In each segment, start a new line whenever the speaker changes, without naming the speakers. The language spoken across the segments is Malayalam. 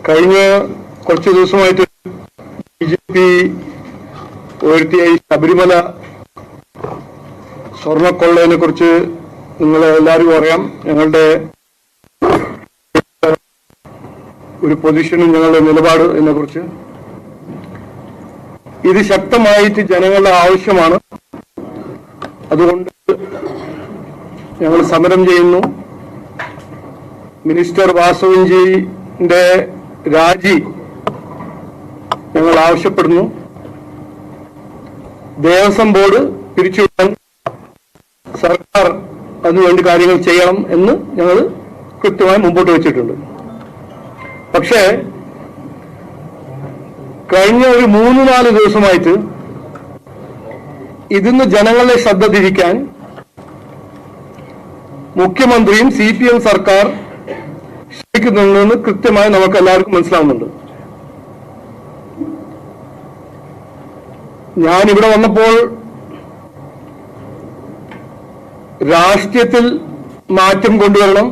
കഴിഞ്ഞ കുറച്ച് ദിവസമായിട്ട് BJP ഉയർത്തിയ ഈ ശബരിമല സ്വർണ്ണക്കൊള്ളയെ കുറിച്ച് നിങ്ങൾ എല്ലാവരും അറിയാം. ഞങ്ങളുടെ ഒരു പൊസിഷനും ഞങ്ങളുടെ നിലപാട് ഇതിനെ കുറിച്ച് ഇത് ശക്തമായിട്ട് ജനങ്ങളുടെ ആവശ്യമാണ്. അതുകൊണ്ട് ഞങ്ങൾ സമരം ചെയ്യുന്നു. മിനിസ്റ്റർ വാസവൻജിയുടെ രാജി ഞങ്ങൾ ആവശ്യപ്പെടുന്നു. ദേവസ്വം ബോർഡ് പിരിച്ചുവിടാൻ സർക്കാർ അതിനുവേണ്ടി കാര്യങ്ങൾ ചെയ്യണം എന്ന് ഞങ്ങൾ കൃത്യമായി മുമ്പോട്ട് വെച്ചിട്ടുണ്ട്. പക്ഷേ കഴിഞ്ഞ ഒരു 3-4 ദിവസമായിട്ട് ഇതിന്ന് ജനങ്ങളുടെ ശ്രദ്ധ തിരിക്കാൻ മുഖ്യമന്ത്രിയും CPM സർക്കാർ ശ്രമിക്കുന്നുണ്ടെന്ന് കൃത്യമായി നമുക്ക് എല്ലാവർക്കും മനസ്സിലാവുന്നുണ്ട്. ഞാൻ ഇവിടെ വന്നപ്പോൾ രാഷ്ട്രീയത്തിൽ മാറ്റം കൊണ്ടുവരണം,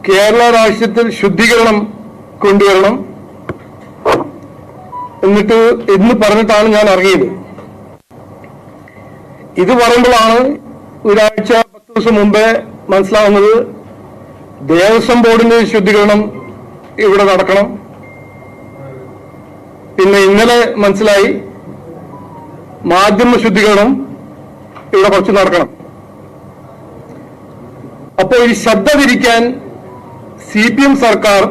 കേരള രാഷ്ട്രീയത്തിൽ ശുദ്ധീകരണം കൊണ്ടുവരണം എന്ന് പറഞ്ഞിട്ടാണ് ഞാൻ ഇറങ്ങിയത്. ഇത് പറയുമ്പോഴാണ് ഒരാഴ്ച 10 ദിവസം മുമ്പേ മനസ്സിലാവുന്നത് ദേവസ്വം ബോർഡിന്റെ ശുദ്ധീകരണം ഇവിടെ നടക്കണം. പിന്നെ ഇന്നലെ മനസ്സിലായി മാധ്യമ ശുദ്ധീകരണം ഇവിടെ കുറച്ച് നടക്കണം. അപ്പോൾ ഈ ശ്രദ്ധ തിരിക്കാൻ CPM സർക്കാർ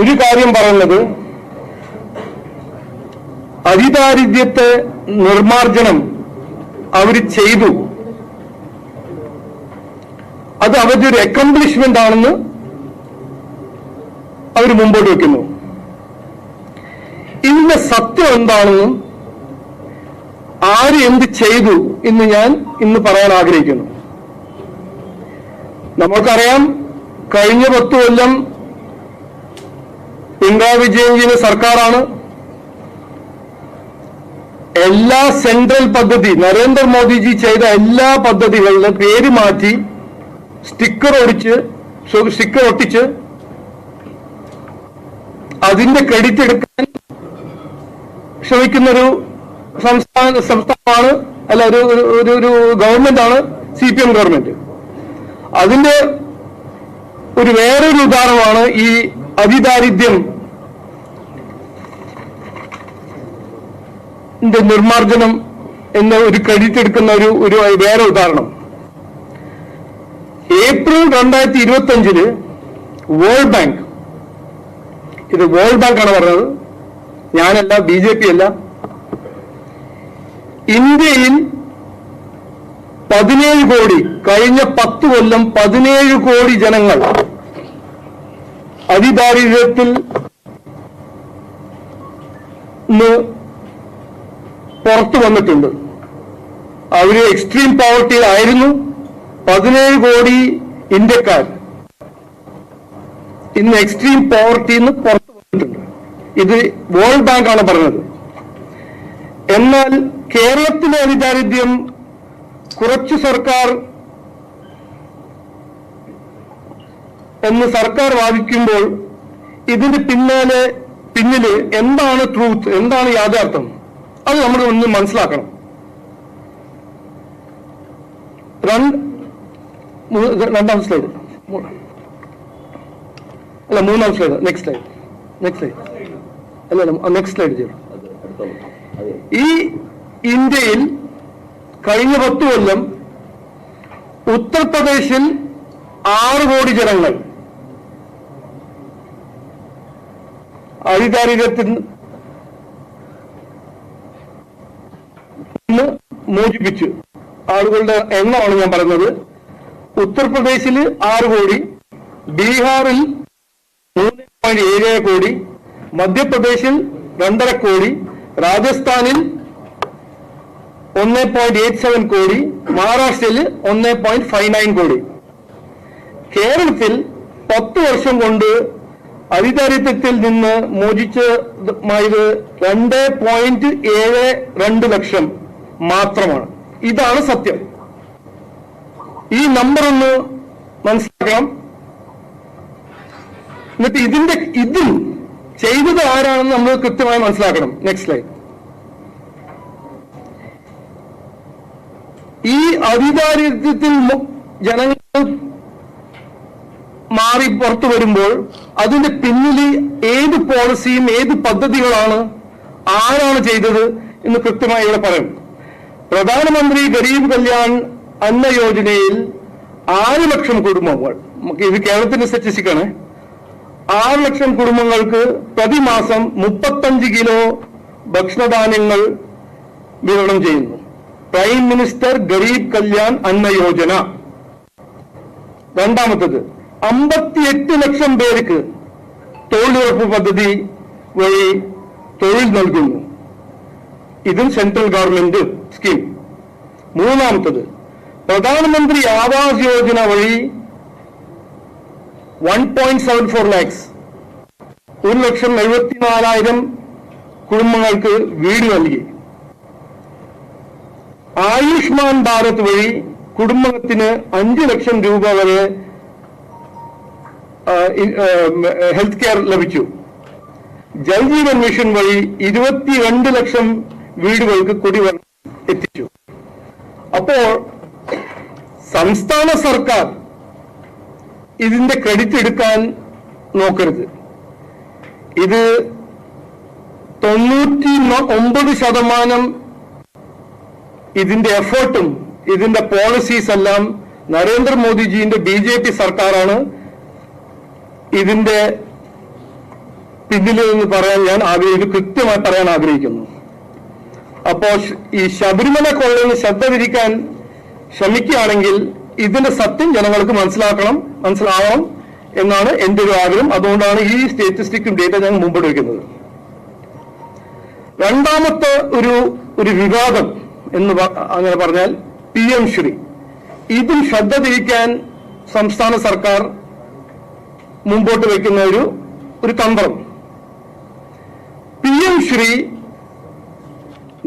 ഒരു കാര്യം പറയുന്നത് അതിദാരിദ്ര്യത്തെ നിർമ്മാർജ്ജനം അവർ ചെയ്തു, അത് അവരുടെ ഒരു അക്കംപ്ലിഷ്മെന്റ് ആണെന്ന് അവർ മുമ്പോട്ട് വെക്കുന്നു. ഇതിന്റെ സത്യം എന്താണെന്നും ആര് എന്ത് ചെയ്തു എന്ന് ഞാൻ ഇന്ന് പറയാൻ ആഗ്രഹിക്കുന്നു. നമ്മൾക്കറിയാം, കഴിഞ്ഞ 10 കൊല്ലം പിണറായി വിജയൻജിയുടെ സർക്കാരാണ് എല്ലാ സെൻട്രൽ പദ്ധതി നരേന്ദ്രമോദിജി ചെയ്ത എല്ലാ പദ്ധതികളുടെ പേര് മാറ്റി സ്റ്റിക്കർ ഒട്ടിച്ച് അതിന്റെ ക്രെഡിറ്റ് എടുക്കാൻ ശ്രമിക്കുന്നൊരു സംസ്ഥാനമാണ്, അല്ല ഒരു ഗവൺമെന്റ് ആണ് CPM ഗവൺമെന്റ്. അതിന്റെ വേറൊരു ഉദാഹരണമാണ് ഈ അതിദാരിദ്ര്യം നിർമ്മാർജ്ജനം എന്ന ഒരു ക്രെഡിറ്റ് എടുക്കുന്ന ഒരു വേറെ ഉദാഹരണം. ഏപ്രിൽ 2025 വേൾഡ് ബാങ്ക്, ഇത് വേൾഡ് ബാങ്ക് ആണ് പറഞ്ഞത്, ഞാനല്ല, BJP അല്ല, ഇന്ത്യയിൽ 17 കോടി, കഴിഞ്ഞ 10 കൊല്ലം 17 കോടി ജനങ്ങൾ അതിദാരിദ്ര്യത്തിൽ പുറത്തു വന്നിട്ടുണ്ട്. അവര് എക്സ്ട്രീം പോവർട്ടിയിലായിരുന്നു. 17 കോടി ഇന്ത്യക്കാർ ഇന്ന് എക്സ്ട്രീം പോവർട്ടിയിൽ നിന്ന് പുറത്തു വന്നിട്ടുണ്ട്. ഇത് വേൾഡ് ബാങ്ക് ആണ് പറഞ്ഞത്. എന്നാൽ കേരളത്തിലെ അതിദാരിദ്ര്യം കുറച്ചു സർക്കാർ എന്ന് സർക്കാർ വാദിക്കുമ്പോൾ ഇതിന് പിന്നില് എന്താണ് ട്രൂത്ത്, എന്താണ് യാഥാർത്ഥ്യം, അത് നമ്മൾ ഒന്ന് മനസ്സിലാക്കണം. രണ്ടാം സ്ലൈഡ് അല്ല, മൂന്നാം സ്ലൈഡ്, നെക്സ്റ്റ് സ്ലൈഡ് അല്ല, നെക്സ്റ്റ് സ്ലൈഡ് ചെയ്യണം. ഈ ഇന്ത്യയിൽ കഴിഞ്ഞ 10 കൊല്ലം ഉത്തർപ്രദേശിൽ 6 കോടി ജനങ്ങൾ അതിദാരിദ്ര്യത്തിൽ നിന്ന് മോചിപ്പിച്ചു. ആളുകളുടെ എണ്ണമാണ് ഞാൻ പറയുന്നത്. ഉത്തർപ്രദേശിൽ 6 കോടി, ബീഹാറിൽ 3.7 കോടി, മധ്യപ്രദേശിൽ 2.5 കോടി, രാജസ്ഥാനിൽ 1.87 കോടി, മഹാരാഷ്ട്രയിൽ 1.59 കോടി. കേരളത്തിൽ 10 വർഷം കൊണ്ട് അതിദാരിദ്ര്യത്തിൽ നിന്ന് മോചിച്ചത് 2.72 ലക്ഷം മാത്രമാണ്. ഇതാണ് സത്യം. ഈ നമ്പർ ഒന്ന് മനസ്സിലാക്കണം. എന്നിട്ട് ഇതും ചെയ്തത് ആരാണെന്ന് നമ്മൾ കൃത്യമായി മനസ്സിലാക്കണം. Next slide. ഈ അതിദാരിദ്ര്യത്തിൽ ജനങ്ങൾ മാറി പുറത്തു വരുമ്പോൾ അതിന്റെ പിന്നിൽ ഏത് പോളിസിയും ഏത് പദ്ധതികളാണ്, ആരാണ് ചെയ്തത് എന്ന് കൃത്യമായി ഇവിടെ പറയും. പ്രധാനമന്ത്രി ഗരീബ് കല്യാൺ അന്ന യോജനയിൽ 6 ലക്ഷം കുടുംബങ്ങൾ, ഇത് കേരളത്തിന്റെ സ്റ്റാറ്റിസ്റ്റിക്കാണ്, 6 ലക്ഷം കുടുംബങ്ങൾക്ക് പ്രതിമാസം 35 കിലോ ഭക്ഷണധാന്യങ്ങൾ വിതരണം ചെയ്യുന്നു. പ്രൈം മിനിസ്റ്റർ ഗരീബ് കല്യാൺ അന്ന യോജന. രണ്ടാമത്തത് 58 ലക്ഷം പേർക്ക് തൊഴിലുറപ്പ് പദ്ധതി വഴി തൊഴിൽ നൽകുന്നു. ഇതും സെൻട്രൽ ഗവൺമെന്റ് സ്കീം. മൂന്നാമത്തത് പ്രധാനമന്ത്രി ആവാസ് യോജന വഴി 1.74 ലാക്സ് 1,74,000 കുടുംബങ്ങൾക്ക് വീട് നൽകി. ആയുഷ്മാൻ ഭാരത് വഴി കുടുംബത്തിന് 5 ലക്ഷം രൂപ വരെ ഹെൽത്ത് കെയർ ലഭിച്ചു. ജൽജീവൻ മിഷൻ വഴി 22 ലക്ഷം വീടുകൾക്ക് കുടിവെള്ളം എത്തിച്ചു. അപ്പോൾ സംസ്ഥാന സർക്കാർ ഇതിന്റെ ക്രെഡിറ്റ് എടുക്കാൻ നോക്കരുത്. ഇത് 99% ഇതിന്റെ എഫേർട്ടും ഇതിന്റെ പോളിസീസ് എല്ലാം നരേന്ദ്രമോദിജിന്റെ BJP സർക്കാരാണ് ഇതിന്റെ പിന്നിൽ എന്ന് പറയാൻ ഞാൻ കൃത്യമായി പറയാൻ ആഗ്രഹിക്കുന്നു. അപ്പോ ഈ ശബരിമല കൊള്ളയിൽ ശ്രദ്ധ തിരിക്കാൻ ശ്രമിക്കുകയാണെങ്കിൽ ഇതിന്റെ സത്യം ജനങ്ങൾക്ക് മനസ്സിലാവണം എന്നാണ് എന്റെ ഒരു ആഗ്രഹം. അതുകൊണ്ടാണ് ഈ സ്റ്റാറ്റിസ്റ്റിക്കും ഡേറ്റ ഞാൻ മുമ്പോട്ട് വയ്ക്കുന്നത്. രണ്ടാമത്തെ ഒരു വിവാദം എന്ന് അങ്ങനെ പറഞ്ഞാൽ PM ശ്രീ. ഇതും ശ്രദ്ധ തിരിക്കാൻ സംസ്ഥാന സർക്കാർ മുമ്പോട്ട് വയ്ക്കുന്ന ഒരു തന്ത്രം. PM Shri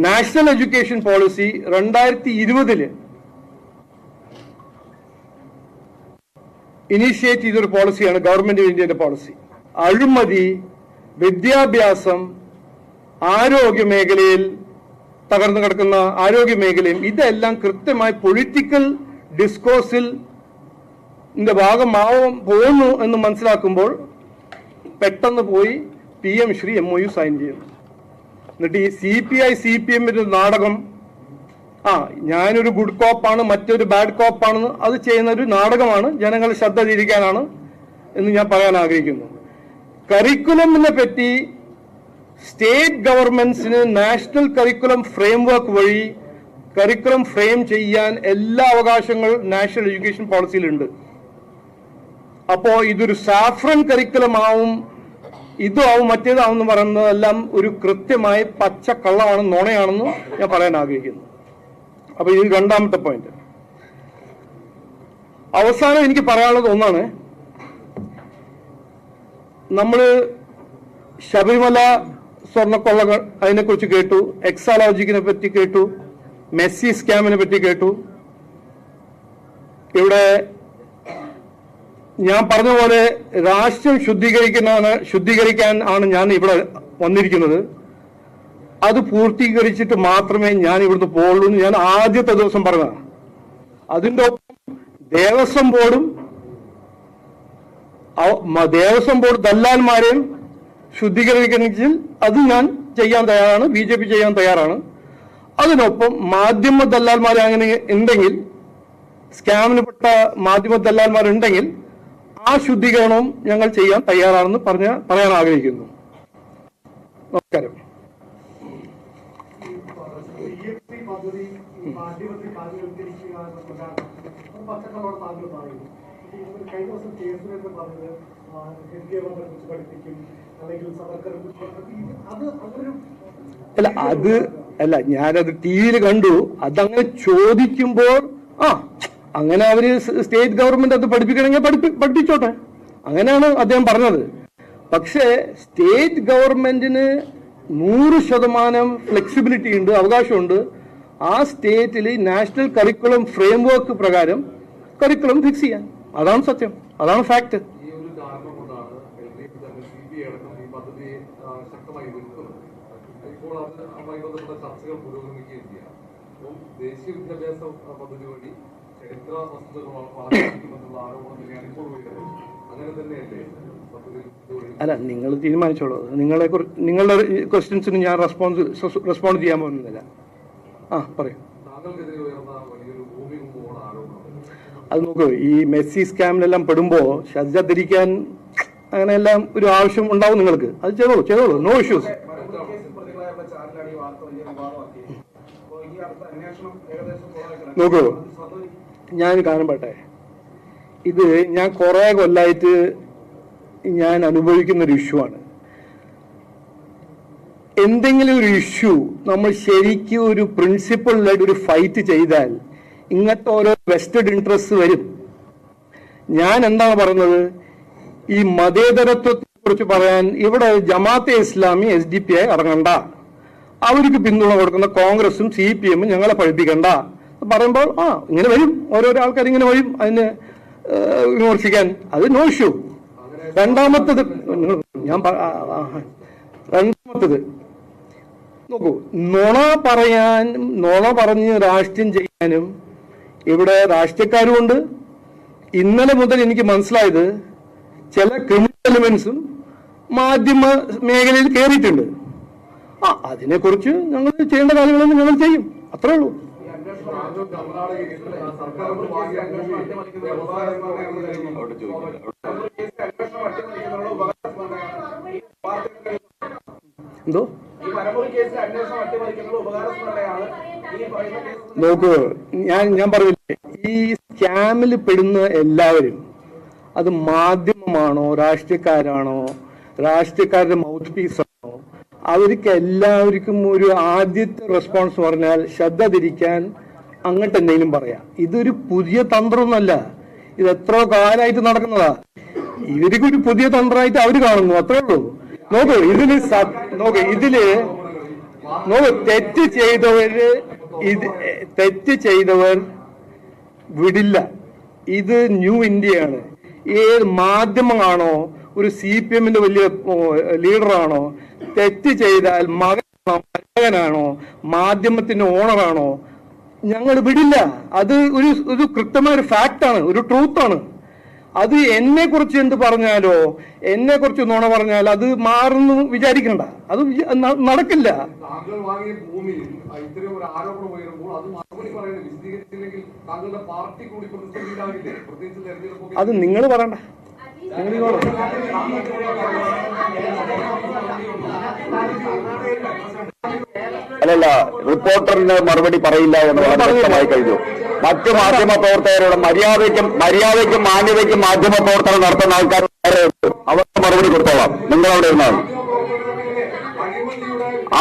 national education policy 2020 initiate ചെയ്തൊരു പോളിസിയാണ്, ഗവൺമെന്റ് ഓഫ് ഇന്ത്യയുടെ പോളിസി. അഴിമതി, വിദ്യാഭ്യാസം, ആരോഗ്യ മേഖലയിൽ തകർന്നു കിടക്കുന്ന ആരോഗ്യ മേഖലയും ഇതെല്ലാം കൃത്യമായി പൊളിറ്റിക്കൽ ഡിസ്കോഴ്സിൽ ഭാഗമാവാൻ പോകുന്നു എന്ന് മനസ്സിലാക്കുമ്പോൾ പെട്ടെന്ന് പോയി PM ശ്രീ MOU സൈൻ ചെയ്യുന്നു. എന്നിട്ട് ഈ CPI CPM നാടകം, ഞാനൊരു ഗുഡ് കോപ്പാണ് മറ്റൊരു ബാഡ് കോപ്പാണെന്ന് അത് ചെയ്യുന്ന ഒരു നാടകമാണ്, ജനങ്ങൾ ശ്രദ്ധ തിരിക്കാനാണ് എന്ന് ഞാൻ പറയാൻ ആഗ്രഹിക്കുന്നു. കരിക്കുലമിനെ പറ്റി സ്റ്റേറ്റ് ഗവൺമെന്റ്സിന് നാഷണൽ കരിക്കുലം ഫ്രെയിംവർക്ക് വഴി കരിക്കുലം ഫ്രെയിം ചെയ്യാൻ എല്ലാ അവകാശങ്ങളും നാഷണൽ എഡ്യൂക്കേഷൻ പോളിസിയിലുണ്ട്. അപ്പോ ഇതൊരു സാഫ്രൻ കരിക്കുലം ആവും, ഇതാവും മറ്റേതാവും എന്ന് പറയുന്നതെല്ലാം ഒരു കൃത്യമായ പച്ചക്കള്ളമാണ്, നുണയാണെന്ന് ഞാൻ പറയാൻ ആഗ്രഹിക്കുന്നു. അപ്പൊ ഇത് രണ്ടാമത്തെ പോയിന്റ്. അവസാനം എനിക്ക് പറയാനുള്ളത് ഒന്നാണ്, നമ്മള് ശബരിമല സ്വർണ്ണക്കൊള്ളകൾ അതിനെക്കുറിച്ച് കേട്ടു, എക്സാലോജിക്കിനെ പറ്റി കേട്ടു, മെസ്സി സ്കാമിനെ പറ്റി കേട്ടു. ഇവിടെ ഞാൻ പറഞ്ഞ പോലെ രാഷ്ട്രം ശുദ്ധീകരിക്കാൻ ആണ് ഞാൻ ഇവിടെ വന്നിരിക്കുന്നത്. അത് പൂർത്തീകരിച്ചിട്ട് മാത്രമേ ഞാൻ ഇവിടുന്ന് പോകുള്ളൂ എന്ന് ഞാൻ ആദ്യത്തെ ദിവസം പറഞ്ഞതാണ്. അതിൻ്റെ ഒപ്പം ദേവസ്വം ബോർഡ് ദല്ലാൽമാരെയും ശുദ്ധീകരിക്കണമെങ്കിൽ അത് ഞാൻ ചെയ്യാൻ തയ്യാറാണ്, BJP ചെയ്യാൻ തയ്യാറാണ്. അതിനൊപ്പം മാധ്യമ ദല്ലാൽമാരെ അങ്ങനെ ഉണ്ടെങ്കിൽ, സ്കാമിന് പെട്ട മാധ്യമ ദല്ലാൽമാരുണ്ടെങ്കിൽ ആ ശുദ്ധീകരണവും ഞങ്ങൾ ചെയ്യാൻ തയ്യാറാണെന്ന് പറയാൻ ആഗ്രഹിക്കുന്നു. നമസ്കാരം. ഞാനത് TV കണ്ടു. അതങ്ങനെ ചോദിക്കുമ്പോൾ അങ്ങനെ അവര് സ്റ്റേറ്റ് ഗവൺമെന്റ് അത് പഠിപ്പിക്കണമെങ്കിൽ പഠിപ്പിച്ചോട്ടെ, അങ്ങനെയാണ് അദ്ദേഹം പറഞ്ഞത്. പക്ഷേ സ്റ്റേറ്റ് ഗവൺമെന്റിന് 100% ഫ്ലെക്സിബിലിറ്റി ഉണ്ട്, അവകാശമുണ്ട്. ആ സ്റ്റേറ്റിൽ നാഷണൽ കരിക്കുലം ഫ്രെയിംവർക്ക് പ്രകാരം കരിക്കുലം ഫിക്സ് ചെയ്യാൻ. അതാണ് സത്യം, അതാണ് ഫാക്ട്.
ദേശീയ വിദ്യാഭ്യാസ പദ്ധതി വഴി ചരിത്ര വസ്തുതകൾ വളർത്തിക്കുമെന്നുള്ള ആരോപണം തന്നെയാണ് ഇപ്പോൾ വരുന്നത്. അങ്ങനെ തന്നെയല്ലേ പദ്ധതി?
അല്ല, നിങ്ങൾ തീരുമാനിച്ചോളൂ. നിങ്ങളുടെ ക്വസ്റ്റ്യൻസിന് ഞാൻ റെസ്പോണ്ട് ചെയ്യാൻ പോകുന്നില്ല. പറയൂ.
താങ്കൾക്കെതിരെ ഉയർന്ന വലിയൊരു ഭൂമികുമ്പോണ് ആരോപണം.
അത് നോക്കൂ, ഈ മെസ്സി സ്കാമിലെല്ലാം പെടുമ്പോ ശ്രദ്ധ തിരിക്കാൻ അങ്ങനെയെല്ലാം ഒരു ആവശ്യം ഉണ്ടാവും നിങ്ങൾക്ക്. അത് ചെയ്തോളൂ, നോ ഇഷ്യൂസ്. നോക്കൂ, ഞാൻ കാണപ്പെട്ടെ, ഇത് ഞാൻ കുറെ കൊല്ലായിട്ട് ഞാൻ അനുഭവിക്കുന്ന ഒരു ഇഷ്യൂ ആണ്. എന്തെങ്കിലും ഒരു ഇഷ്യൂ നമ്മൾ ശരിക്കും ഒരു പ്രിൻസിപ്പളിലായിട്ട് ഒരു ഫൈറ്റ് ചെയ്താൽ ഇങ്ങനത്തെ ഓരോ വെസ്റ്റഡ് ഇൻട്രസ്റ്റ് വരും. ഞാൻ എന്താണ് പറയുന്നത്, ഈ മതേതരത്വത്തെ കുറിച്ച് പറയാൻ ഇവിടെ ജമാഅത്തെ ഇസ്ലാമി SDPI ഇറങ്ങണ്ട, അവർക്ക് പിന്തുണ കൊടുക്കുന്ന കോൺഗ്രസും CPM ഞങ്ങളെ പഠിപ്പിക്കണ്ട പറയുമ്പോൾ ഇങ്ങനെ വരും, ഓരോരോ ആൾക്കാർ ഇങ്ങനെ വരും അതിന് വിമർശിക്കാൻ. അത് നോ ഇഷ്യൂ. രണ്ടാമത്തത് നോക്കൂ, നുണ പറഞ്ഞ് രാഷ്ട്രീയം ചെയ്യാനും ഇവിടെ രാഷ്ട്രീയക്കാരുമുണ്ട്. ഇന്നലെ മുതൽ എനിക്ക് മനസ്സിലായത് ചില ക്രിമിനൽ എലിമെന്റ്സും മാധ്യമ മേഖലയിൽ കയറിയിട്ടുണ്ട്. അതിനെക്കുറിച്ച് ഞങ്ങൾ ചെയ്യേണ്ട കാര്യങ്ങളൊന്നും ഞങ്ങൾ ചെയ്യും, അത്രേ ഉള്ളൂ. എന്തോ നോക്കൂ, ഞാൻ പറഞ്ഞില്ലേ, ഈ സ്കാമിൽ പെടുന്ന എല്ലാവരും അത് മാധ്യമമാണോ രാഷ്ട്രീയക്കാരാണോ രാഷ്ട്രീയക്കാരുടെ മൗത്ത് പീസാണോ, അവർക്ക് എല്ലാവർക്കും ഒരു ആദ്യത്തെ റെസ്പോൺസ് പറഞ്ഞാൽ ശ്രദ്ധ തിരിക്കാൻ അങ്ങോട്ട് എന്തെങ്കിലും പറയാം. ഇതൊരു പുതിയ തന്ത്രമൊന്നുമല്ല, ഇത് എത്ര കാലമായിട്ട് നടക്കുന്നതാ. ഇവർക്കൊരു പുതിയ തന്ത്രമായിട്ട് അവർ കാണുന്നു, അത്രേ ഉള്ളൂ. നോക്കൂ, തെറ്റ് ചെയ്തവർ വിടില്ല. ഇത് ന്യൂ ഇന്ത്യയാണ്. ഏത് മാധ്യമമാണോ, ഒരു CPMന്റെ വലിയ ലീഡറാണോ, തെറ്റ് ചെയ്താൽ മകനാണോ, മാധ്യമത്തിന്റെ ഓണറാണോ, ഞങ്ങൾ വിടില്ല. അത് ഒരു കൃത്യമായ ഒരു ഫാക്റ്റാണ്, ഒരു ട്രൂത്താണ്. അത് എന്നെ കുറിച്ച് എന്ത് പറഞ്ഞാലോ, എന്നെ കുറിച്ച് നുണ പറഞ്ഞാൽ അത് മാറുന്നു വിചാരിക്കണ്ട, അത് നടക്കില്ല.
താങ്കൾ വാങ്ങിയ ഭൂമിയിൽ ഇത്രയും ഒരു ആരോപണം ഉയരുമ്പോൾ അത് മറുപടി പറയുന്നത് വിശദീകരിച്ചില്ലെങ്കിൽ താങ്കളുടെ പാർട്ടി കൂടി പ്രതിസന്ധിയിലാകില്ലേ? പ്രത്യേകിച്ച് തെരഞ്ഞെടുപ്പ്
അത് നിങ്ങൾ പറയണ്ട.
അല്ലല്ല, റിപ്പോർട്ടറിന് മറുപടി പറയില്ല എന്ന് വ്യക്തമായി കഴിഞ്ഞു. മറ്റു മാധ്യമ പ്രവർത്തകരോട് മര്യാദയ്ക്കും മാന്യതയ്ക്കും മാധ്യമ പ്രവർത്തനം നടത്തുന്ന ആൾക്കാർ അവർക്ക് മറുപടി കൊടുത്തോളാം. നിങ്ങൾ അവിടെ ഇരുന്നാൽ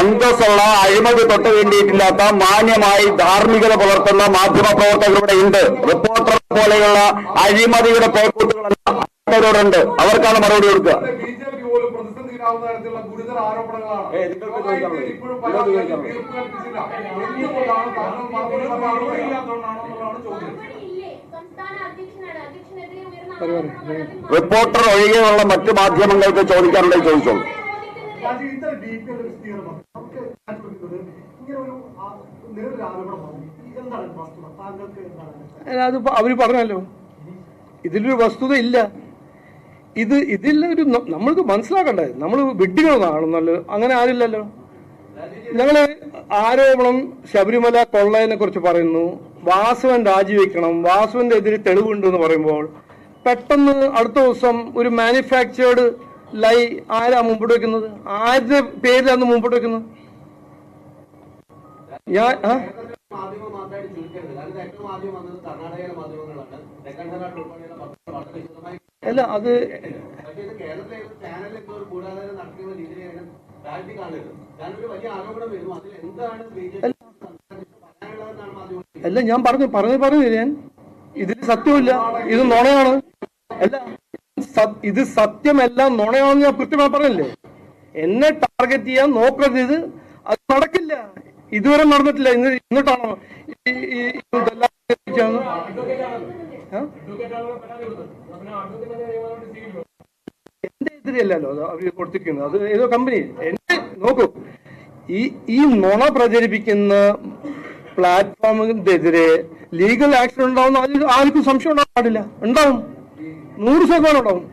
അന്തസ്സുള്ള അഴിമതി തൊട്ട് വേണ്ടിയിട്ടില്ലാത്ത മാന്യമായി ധാർമ്മികത പുലർത്തുന്ന മാധ്യമ പ്രവർത്തകരുടെ ഉണ്ട്. റിപ്പോർട്ടർ പോലെയുള്ള അഴിമതിയുടെ പേക്കൂട്ടുകളല്ല ണ്ട്, അവർക്കാണ് മറുപടി കൊടുക്കുക.
ഗുരുതര ആരോപണങ്ങളാണ്.
റിപ്പോർട്ടർ ഒഴികെയുള്ള മറ്റു മാധ്യമങ്ങൾക്ക് ചോദിക്കാനുണ്ടെങ്കിൽ ചോദിച്ചോളൂ.
അത് അവര് പറഞ്ഞല്ലോ, ഇതിലൊരു വസ്തുത ഇല്ല. ഇതിലൊരു നമ്മൾക്ക് മനസ്സിലാക്കണ്ടേ, നമ്മൾ വിഡ്ഢികളാണെന്നല്ലോ, അങ്ങനെ ആരില്ലല്ലോ. ഞങ്ങള് ആരോപണം ശബരിമല കൊള്ളയെ കുറിച്ച് പറയുന്നു, വാസവൻ രാജിവെക്കണം, വാസവന്റെ എതിരെ തെളിവുണ്ടെന്ന് പറയുമ്പോൾ പെട്ടെന്ന് അടുത്ത ദിവസം ഒരു മാനുഫാക്ചേർഡ് ലൈ ആരാ മുമ്പോട്ട് വെക്കുന്നത്? ആരുടെ പേരിലാണ് മുമ്പോട്ട് വെക്കുന്നത്? അല്ല, അത് അല്ല, ഞാൻ പറഞ്ഞു ഞാൻ ഇതിൽ സത്യമില്ല, ഇത് നുണയാണ്. അല്ല, ഇത് സത്യമല്ല, നുണയാണെന്ന് ഞാൻ കൃത്യമായി പറഞ്ഞില്ലേ. എന്നെ ടാർഗറ്റ് ചെയ്യാൻ നോക്കരുത്, ഇത് അത് നടക്കില്ല, ഇതുവരെ നടന്നിട്ടില്ല. എന്നിട്ടാണോ എന്റെ എതിരെയല്ലോ അത് അവർ കൊടുത്തിരിക്കുന്നത്, അത് ഏതോ കമ്പനി. എന്റെ നോക്കൂ, ഈ നുണ പ്രചരിപ്പിക്കുന്ന പ്ലാറ്റ്ഫോമിനെതിരെ ലീഗൽ ആക്ഷൻ ഉണ്ടാവുന്ന അതിൽ ആർക്കും സംശയം ഉണ്ടാവാൻ പാടില്ല. ഉണ്ടാവും, 100% ഉണ്ടാവും.